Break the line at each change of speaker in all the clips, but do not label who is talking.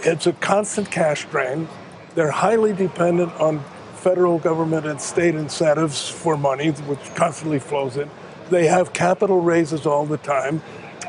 It's a constant cash drain. They're highly dependent on federal government and state incentives for money, which constantly flows in. They have capital raises all the time.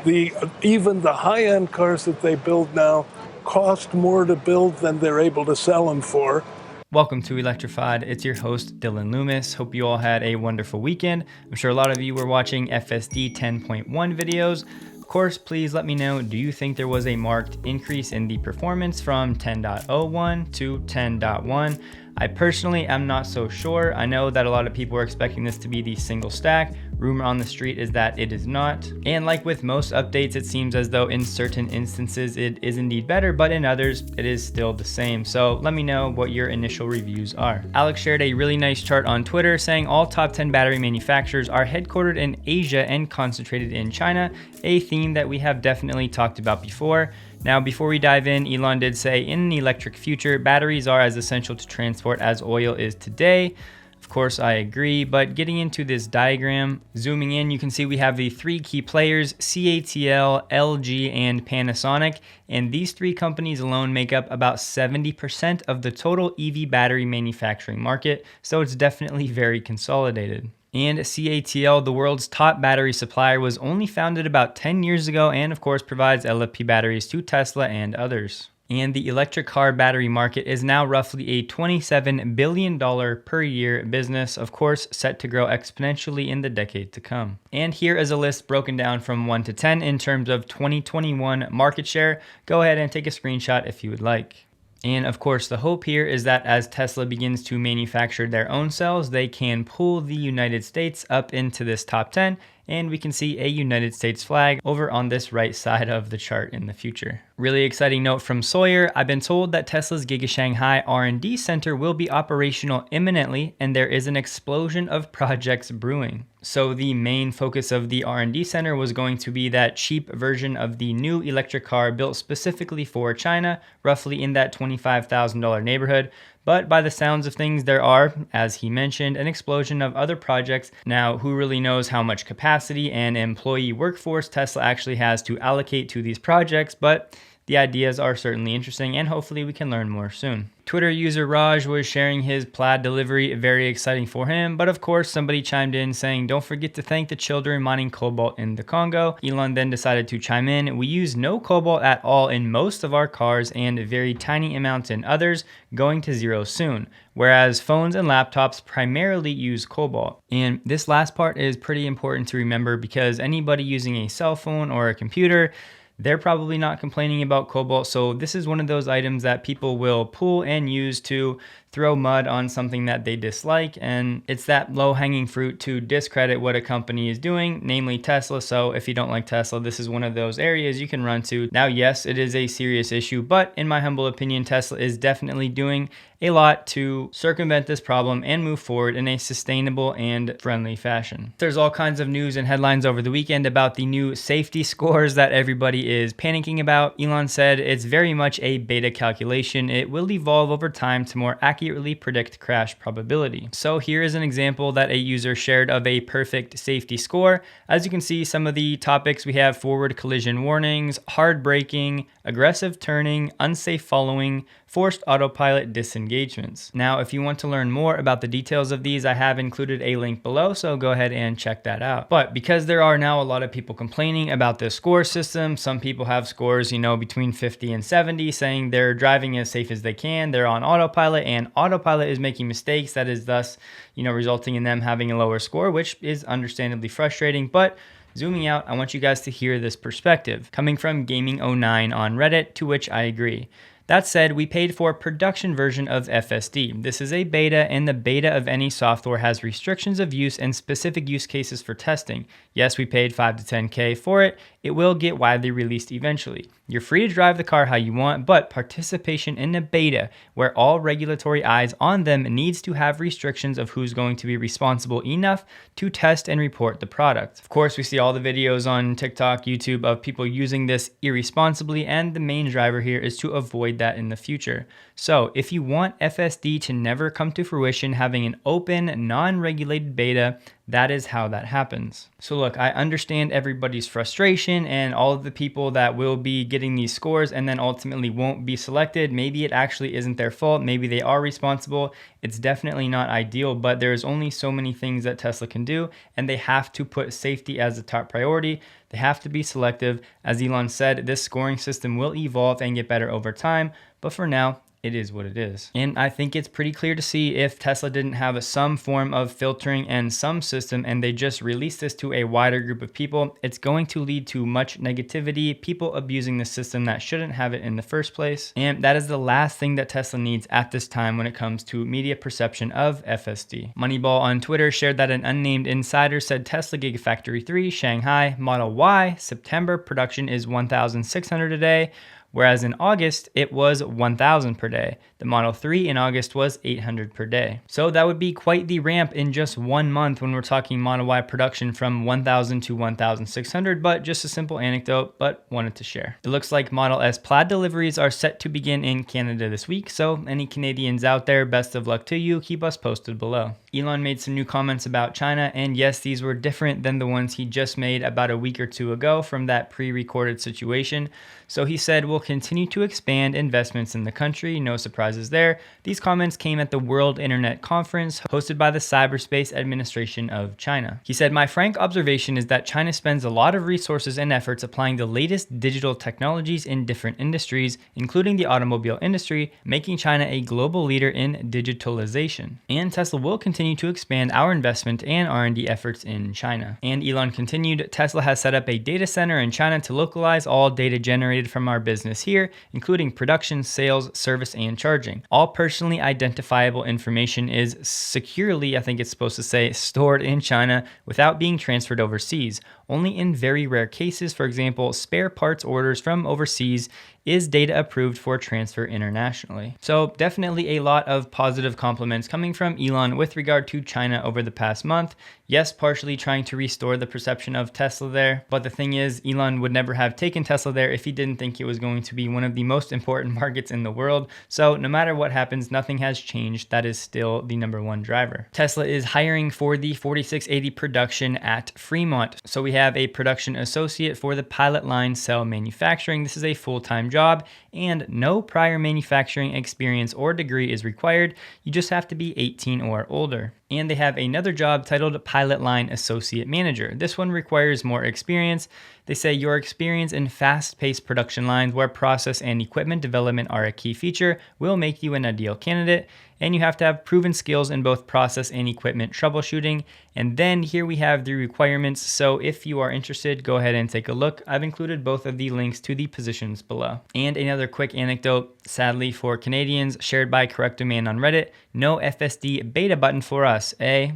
Even the high-end cars that they build now cost more to build than they're able to sell them for.
Welcome to Electrified. It's your host, Dylan Loomis. Hope you all had a wonderful weekend. I'm sure a lot of you were watching FSD 10.1 videos. Of course, please let me know, do you think there was a marked increase in the performance from 10.01 to 10.1? I personally am not so sure. I know that a lot of people are expecting this to be the single stack. Rumor on the street is that it is not. And like with most updates, it seems as though in certain instances it is indeed better, but in others it is still the same. So let me know what your initial reviews are. Alex shared a really nice chart on Twitter saying all top 10 battery manufacturers are headquartered in Asia and concentrated in China, a theme that we have definitely talked about before. Now, before we dive in, Elon did say in an electric future, batteries are as essential to transport as oil is today. Of course, I agree, but getting into this diagram, zooming in, you can see we have the three key players, CATL, LG, and Panasonic, and these three companies alone make up about 70% of the total EV battery manufacturing market, so it's definitely very consolidated. And CATL, the world's top battery supplier, was only founded about 10 years ago and of course provides LFP batteries to Tesla and others. And the electric car battery market is now roughly a $27 billion per year business, of course set to grow exponentially in the decade to come. And here is a list broken down from 1 to 10 in terms of 2021 market share. Go ahead and take a screenshot if you would like. And of course, the hope here is that as Tesla begins to manufacture their own cells, they can pull the United States up into this top 10, and we can see a United States flag over on this right side of the chart in the future. Really exciting note from Sawyer. I've been told that Tesla's Giga Shanghai R&D center will be operational imminently, and there is an explosion of projects brewing. So the main focus of the R&D center was going to be that cheap version of the new electric car built specifically for China, roughly in that $25,000 neighborhood. But by the sounds of things, there are, as he mentioned, an explosion of other projects. Now, who really knows how much capacity and employee workforce Tesla actually has to allocate to these projects, but the ideas are certainly interesting, and hopefully we can learn more soon. Twitter user Raj was sharing his plaid delivery, very exciting for him, but of course somebody chimed in saying, don't forget to thank the children mining cobalt in the Congo. Elon then decided to chime in, we use no cobalt at all in most of our cars and very tiny amounts in others, going to zero soon, whereas phones and laptops primarily use cobalt. And this last part is pretty important to remember because anybody using a cell phone or a computer, they're probably not complaining about cobalt, so this is one of those items that people will pull and use to throw mud on something that they dislike, and it's that low-hanging fruit to discredit what a company is doing, namely Tesla. So if you don't like Tesla, this is one of those areas you can run to. Now, yes, it is a serious issue, but in my humble opinion, Tesla is definitely doing a lot to circumvent this problem and move forward in a sustainable and friendly fashion. There's all kinds of news and headlines over the weekend about the new safety scores that everybody is panicking about. Elon said it's very much a beta calculation. It will evolve over time to more accurately predict crash probability. So here is an example that a user shared of a perfect safety score. As you can see, some of the topics we have: forward collision warnings, hard braking, aggressive turning, unsafe following, forced autopilot disengagements. Now, if you want to learn more about the details of these, I have included a link below, so go ahead and check that out. But because there are now a lot of people complaining about the score system, some people have scores, between 50 and 70, saying they're driving as safe as they can, they're on autopilot, and autopilot is making mistakes, that is thus, resulting in them having a lower score, which is understandably frustrating. But zooming out, I want you guys to hear this perspective coming from Gaming09 on Reddit, to which I agree. That said, we paid for a production version of FSD. This is a beta, and the beta of any software has restrictions of use and specific use cases for testing. Yes, we paid $5 to $10K for it. It will get widely released eventually. You're free to drive the car how you want, but participation in a beta where all regulatory eyes on them needs to have restrictions of who's going to be responsible enough to test and report the product. Of course, we see all the videos on TikTok, YouTube of people using this irresponsibly, and the main driver here is to avoid that in the future. So if you want FSD to never come to fruition, having an open, non-regulated beta That is how that happens. So look, I understand everybody's frustration and all of the people that will be getting these scores and then ultimately won't be selected. Maybe it actually isn't their fault. Maybe they are responsible. It's definitely not ideal, but there's only so many things that Tesla can do, and they have to put safety as the top priority. They have to be selective. As Elon said, this scoring system will evolve and get better over time, but for now, it is what it is. And I think it's pretty clear to see if Tesla didn't have some form of filtering and some system and they just released this to a wider group of people, it's going to lead to much negativity, people abusing the system that shouldn't have it in the first place. And that is the last thing that Tesla needs at this time when it comes to media perception of FSD. Moneyball on Twitter shared that an unnamed insider said Tesla Gigafactory 3, Shanghai, Model Y, September production is 1,600 a day, whereas in August, it was 1,000 per day. The Model 3 in August was 800 per day. So that would be quite the ramp in just 1 month when we're talking Model Y production from 1,000 to 1,600, but just a simple anecdote, but wanted to share. It looks like Model S Plaid deliveries are set to begin in Canada this week, so any Canadians out there, best of luck to you. Keep us posted below. Elon made some new comments about China, and yes, these were different than the ones he just made about a week or two ago from that pre-recorded situation. So he said, we'll continue to expand investments in the country, no surprises there. These comments came at the World Internet Conference hosted by the Cyberspace Administration of China. He said, my frank observation is that China spends a lot of resources and efforts applying the latest digital technologies in different industries, including the automobile industry, making China a global leader in digitalization. And Tesla will continue to expand our investment and R&D efforts in China. And Elon continued, Tesla has set up a data center in China to localize all data generated from our business here, including production, sales, service, and charging. All personally identifiable information is securely, I think it's supposed to say, stored in China without being transferred overseas. Only in very rare cases, for example, spare parts orders from overseas, is data approved for transfer internationally. So definitely a lot of positive compliments coming from Elon with regard to China over the past month. Yes, partially trying to restore the perception of Tesla there, but the thing is, Elon would never have taken Tesla there if he didn't think it was going to be one of the most important markets in the world. So no matter what happens, nothing has changed. That is still the #1 driver. Tesla is hiring for the 4680 production at Fremont. So we have a production associate for the pilot line cell manufacturing. This is a full-time job and no prior manufacturing experience or degree is required. You just have to be 18 or older. And they have another job titled Pilot Line Associate Manager. This one requires more experience. They say your experience in fast-paced production lines where process and equipment development are a key feature will make you an ideal candidate. And you have to have proven skills in both process and equipment troubleshooting. And then here we have the requirements. So if you are interested, go ahead and take a look. I've included both of the links to the positions below. And another quick anecdote, sadly for Canadians, shared by Correctoman on Reddit, no FSD beta button for us, eh?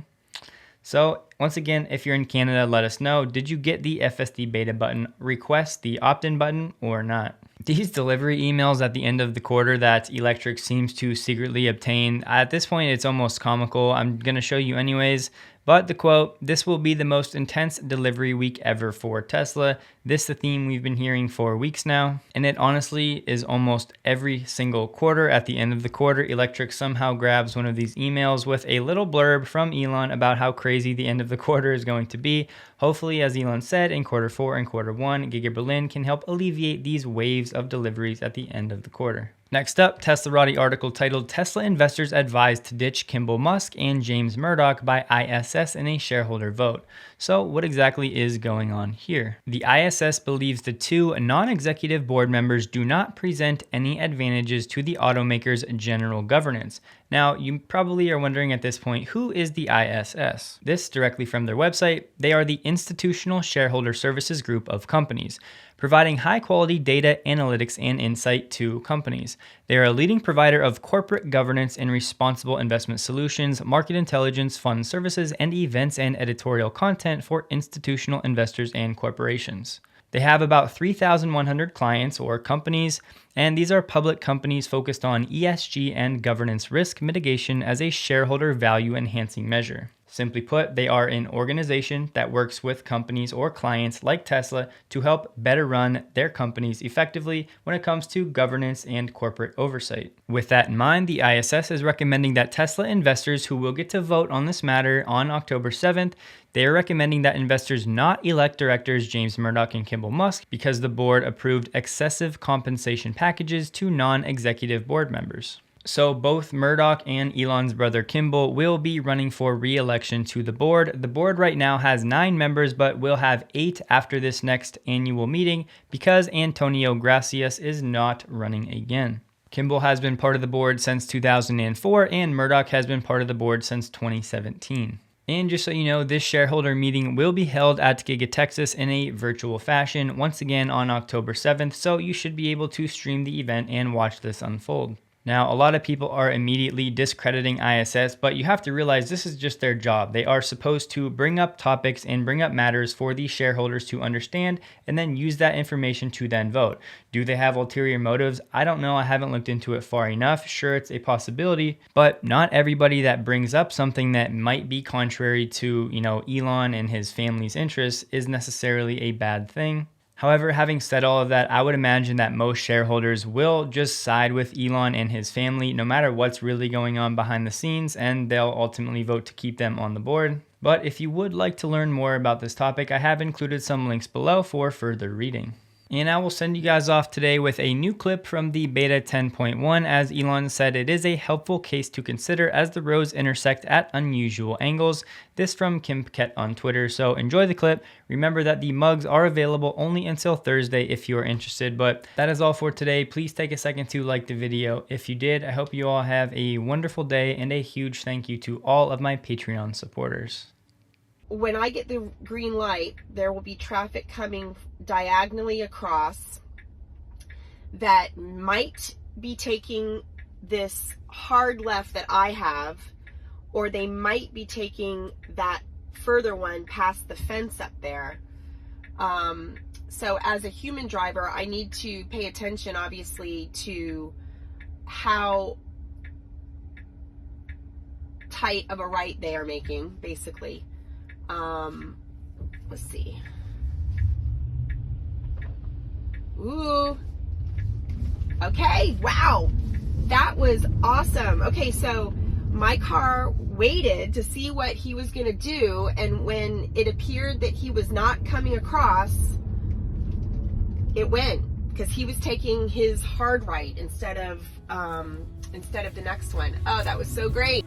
So once again, if you're in Canada, let us know. Did you get the FSD beta button request, the opt-in button, or not? These delivery emails at the end of the quarter that Electrek seems to secretly obtain, at this point, it's almost comical. I'm going to show you anyways. But the quote, this will be the most intense delivery week ever for Tesla. This is the theme we've been hearing for weeks now. And it honestly is almost every single quarter. At the end of the quarter, Electrek somehow grabs one of these emails with a little blurb from Elon about how crazy the end of the quarter is going to be. Hopefully, as Elon said, in quarter 4 and quarter 1, Giga Berlin can help alleviate these waves of deliveries at the end of the quarter. Next up, Teslarati article titled Tesla Investors Advised to Ditch Kimball Musk and James Murdoch by ISS in a Shareholder Vote. So what exactly is going on here? The ISS believes the two non-executive board members do not present any advantages to the automaker's general governance. Now, you probably are wondering at this point, who is the ISS? This directly from their website. They are the Institutional Shareholder Services Group of companies, providing high-quality data, analytics, and insight to companies. They are a leading provider of corporate governance and responsible investment solutions, market intelligence, fund services, and events and editorial content for institutional investors and corporations. They have about 3,100 clients or companies, and these are public companies focused on ESG and governance risk mitigation as a shareholder value enhancing measure. Simply put, they are an organization that works with companies or clients like Tesla to help better run their companies effectively when it comes to governance and corporate oversight. With that in mind, the ISS is recommending that Tesla investors who will get to vote on this matter on October 7th, they are recommending that investors not elect directors James Murdoch and Kimbal Musk because the board approved excessive compensation packages to non-executive board members. So both Murdoch and Elon's brother Kimbal will be running for re-election to the board. The board right now has 9 members, but will have 8 after this next annual meeting because Antonio Gracias is not running again. Kimbal has been part of the board since 2004, and Murdoch has been part of the board since 2017. And just so you know, this shareholder meeting will be held at Giga Texas in a virtual fashion once again on October 7th, so you should be able to stream the event and watch this unfold. Now, a lot of people are immediately discrediting ISS, but you have to realize this is just their job. They are supposed to bring up topics and bring up matters for the shareholders to understand and then use that information to then vote. Do they have ulterior motives? I don't know. I haven't looked into it far enough. Sure, it's a possibility, but not everybody that brings up something that might be contrary to, Elon and his family's interests is necessarily a bad thing. However, having said all of that, I would imagine that most shareholders will just side with Elon and his family no matter what's really going on behind the scenes, and they'll ultimately vote to keep them on the board. But if you would like to learn more about this topic, I have included some links below for further reading. And I will send you guys off today with a new clip from the beta 10.1. As Elon said, it is a helpful case to consider as the roads intersect at unusual angles. This from Kim Paquette on Twitter. So enjoy the clip. Remember that the mugs are available only until Thursday if you are interested. But that is all for today. Please take a second to like the video. If you did, I hope you all have a wonderful day, and a huge thank you to all of my Patreon supporters.
When I get the green light, there will be traffic coming diagonally across that might be taking this hard left that I have, or they might be taking that further one past the fence up there. So as a human driver, I need to pay attention, obviously, to how tight of a right they are making, basically. Let's see. Ooh. Okay, wow. That was awesome. Okay, so my car waited to see what he was going to do, and when it appeared that he was not coming across, it went, because he was taking his hard right instead of the next one. Oh, that was so great.